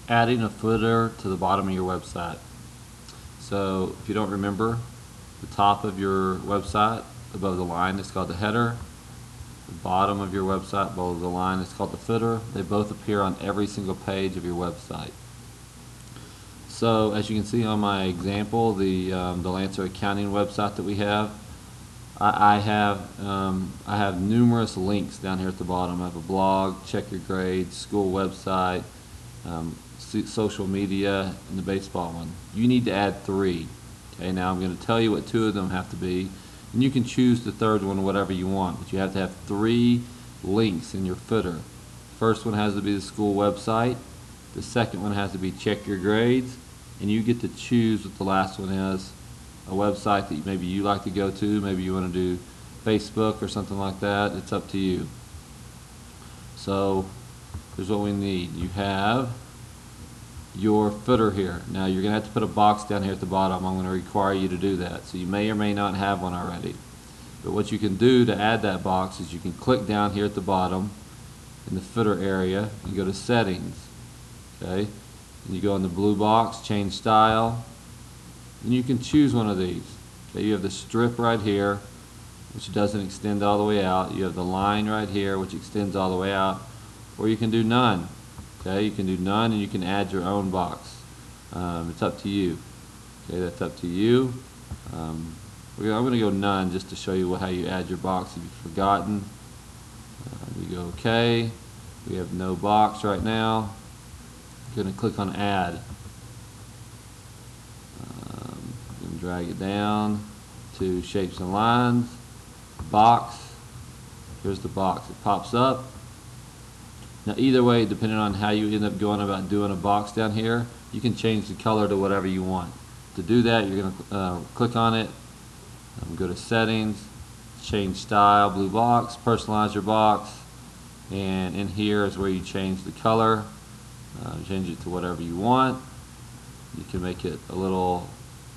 adding a footer to the bottom of your website. So if you don't remember, the top of your website above the line is called the header. The bottom of your website below the line is called the footer. They both appear on every single page of your website. So as you can see on my example, the Lancer accounting website that we have, I have numerous links down here at the bottom. I have a blog, check your grades, school website, social media, and the baseball one. You need to add 3. Okay, now I'm going to tell you what 2 of them have to be, and you can choose the third one whatever you want, but you have to have 3 links in your footer. First one has to be the school website. The second one has to be check your grades, and you get to choose what the last one is. A website that maybe you like to go to, maybe you want to do Facebook or something like that. It's up to you. So here's what we need. You have your footer here. Now you're going to have to put a box down here at the bottom. I'm going to require you to do that. So you may or may not have one already. But what you can do to add that box is you can click down here at the bottom in the footer area and go to settings. Okay? And you go in the blue box, change style, and you can choose one of these. Okay? You have the strip right here, which doesn't extend all the way out. You have the line right here, which extends all the way out. Or you can do none. Okay, you can do none, and you can add your own box. It's up to you. Okay, that's up to you. I'm going to go none just to show you how you add your box if you've forgotten. We go OK. We have no box right now. I'm going to click on Add. I'm going to drag it down to Shapes and Lines. Box. Here's the box. It pops up. Now either way, depending on how you end up going about doing a box down here, you can change the color to whatever you want. To do that, you're going to click on it, go to Settings, change Style, blue box, personalize your box, and in here is where you change the color. Change it to whatever you want. You can make it a little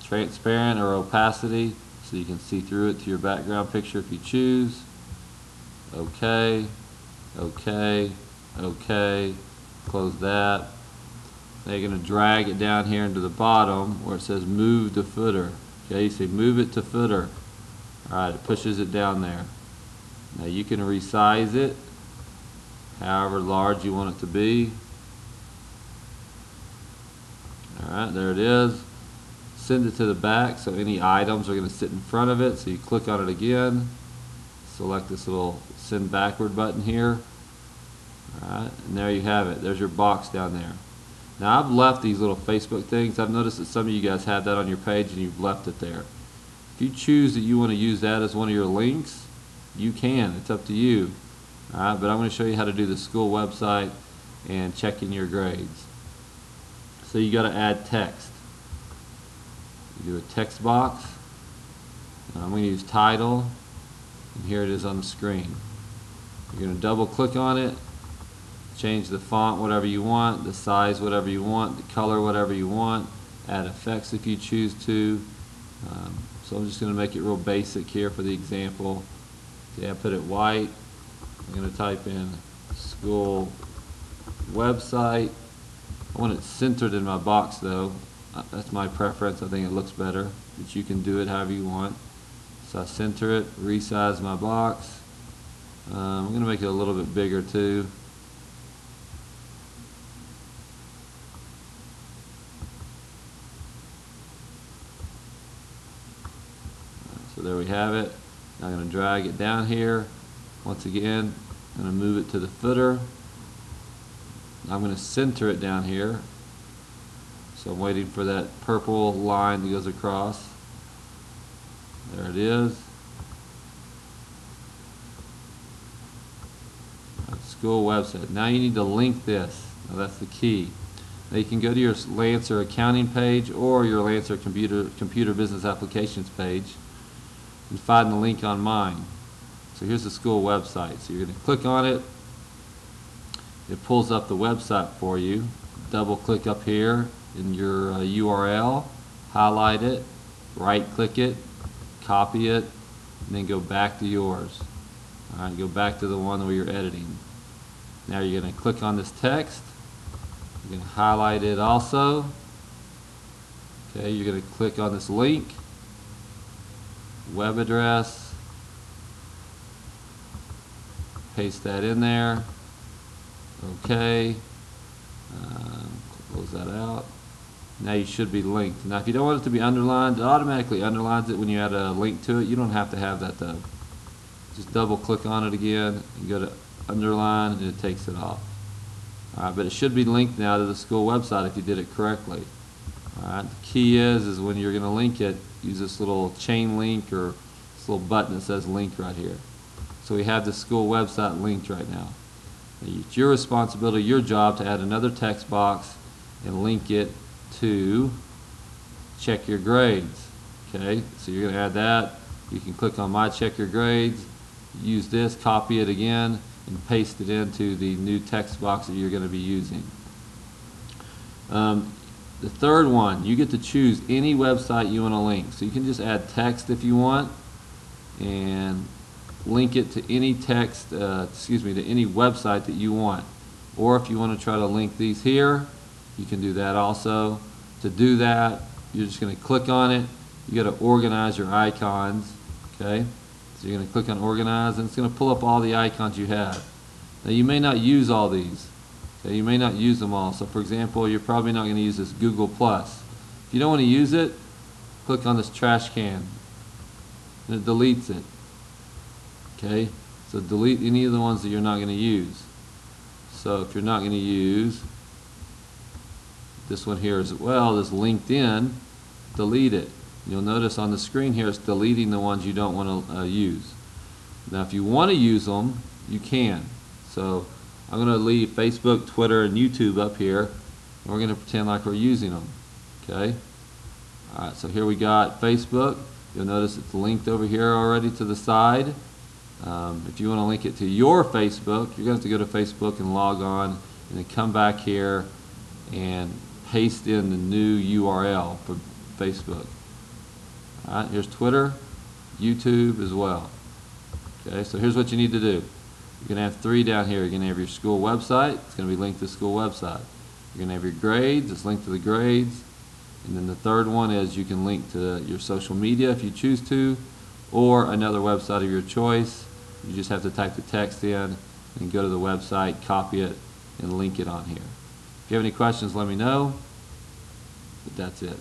transparent or opacity so you can see through it to your background picture if you choose. OK, OK. OK, close that. Now you're going to drag it down here into the bottom where it says move to footer. Okay, you say move it to footer. Alright, it pushes it down there. Now you can resize it however large you want it to be. Alright, there it is. Send it to the back so any items are going to sit in front of it. So you click on it again. Select this little send backward button here. Alright, and there you have it. There's your box down there. Now I've left these little Facebook things. I've noticed that some of you guys have that on your page and you've left it there. If you choose that you want to use that as one of your links, you can. It's up to you. Alright, but I'm going to show you how to do the school website and checking your grades. So you got to add text. You do a text box. I'm going to use title, and here it is on the screen. You're going to double click on it. Change the font whatever you want, the size whatever you want, the color whatever you want, add effects if you choose to. So I'm just going to make it real basic here for the example. Okay, I put it white. I'm going to type in school website. I want it centered in my box though. That's my preference. I think it looks better, but you can do it however you want. So I center it, resize my box. I'm going to make it a little bit bigger too. So there we have it. Now I'm going to drag it down here. Once again, I'm going to move it to the footer. I'm going to center it down here. So I'm waiting for that purple line that goes across. There it is. School website. Now you need to link this. Now that's the key. Now you can go to your Lancer accounting page or your Lancer computer business applications page and find the link on mine. So here's the school website. So you're going to click on it. It pulls up the website for you. Double click up here in your URL, highlight it, right click it, copy it, and then go back to yours. Alright, go back to the one where you're editing. Now you're going to click on this text. You're going to highlight it also. Okay, you're going to click on this link, web address, paste that in there. Okay, close that out. Now you should be linked. Now if you don't want it to be underlined, it automatically underlines it when you add a link to it. You don't have to have that though. Just double click on it again and go to underline and it takes it off. Alright, but it should be linked now to the school website if you did it correctly. Alright, the key is when you're going to link it, use this little chain link or this little button that says link right here. So we have the school website linked right now. It's your responsibility, your job to add another text box and link it to check your grades. Okay, so you're going to add that. You can click on my check your grades, use this, copy it again, and paste it into the new text box that you're going to be using. The third one, you get to choose any website you want to link. So you can just add text if you want and link it to any text, to any website that you want. Or if you want to try to link these here, you can do that also. To do that, you're just going to click on it. You got to organize your icons. Okay, so you're going to click on organize, and it's going to pull up all the icons you have. Now you may not use all these. Okay, you may not use them all. So for example, you're probably not going to use this Google Plus. If you don't want to use it, click on this trash can, and it deletes it. Okay, so delete any of the ones that you're not going to use. So if you're not going to use this one here as well, this LinkedIn, delete it. You'll notice on the screen here it's deleting the ones you don't want to use. Now if you want to use them, you can. So I'm going to leave Facebook, Twitter, and YouTube up here, and we're going to pretend like we're using them. Okay? Alright, so here we got Facebook. You'll notice it's linked over here already to the side. If you want to link it to your Facebook, you're going to have to go to Facebook and log on, and then come back here and paste in the new URL for Facebook. Alright, here's Twitter, YouTube as well. Okay, so here's what you need to do. You're going to have 3 down here. You're going to have your school website. It's going to be linked to the school website. You're going to have your grades. It's linked to the grades. And then the third one is you can link to your social media if you choose to, or another website of your choice. You just have to type the text in and go to the website, copy it, and link it on here. If you have any questions, let me know. But that's it.